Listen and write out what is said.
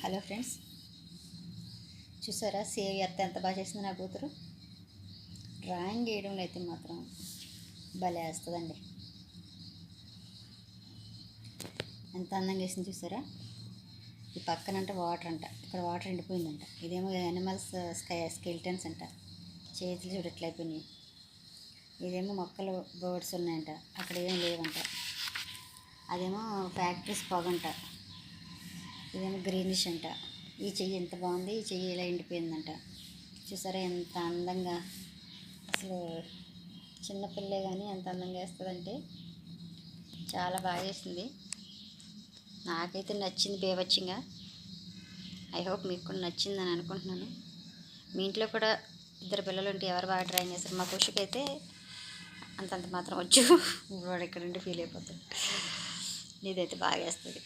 Hello friends, చూసారా save ఎంత బాగా చేసింది నా కూతురు. డ్రాయింగ్ వేయడంలో అయితే మాత్రం భలే వేస్తుందండి. ఎంత అందంగా వేసింది చూసారా. ఈ పక్కనంట వాటర్ అంట, ఇక్కడ వాటర్ ఎండిపోయిందంట. ఇదేమో యానిమల్స్ స్కెల్టన్స్ అంట, చేతులు చూడట్లయిపోయినాయి. ఇదేమో మొక్కలు బర్డ్స్ ఉన్నాయంట, అక్కడ ఏం లేవంట. అదేమో ఫ్యాక్టరీస్ పొగంట. ఇదేమో గ్రీనిష్ అంట. ఈ చెయ్యి ఎంత బాగుంది, ఈ చెయ్యి ఇలా ఎండిపోయిందంట. చూసారా ఎంత అందంగా. అసలు చిన్నపిల్లే కానీ ఎంత అందంగా వేస్తుందంటే చాలా బాగా వేసింది. నాకైతే నచ్చింది బేవచ్చింగా. ఐ హోప్ మీకు కూడా నచ్చిందని అనుకుంటున్నాను. మీ ఇంట్లో కూడా ఇద్దరు పిల్లలు ఉంటే ఎవరు బాగా డ్రాయింగ్ చేస్తారు? మా ఖుషికి అయితే అంతంత మాత్రం వచ్చు. వాడు ఇక్కడ నుండి ఫీల్ అయిపోతాడు. ఇదైతే బాగా వేస్తుంది.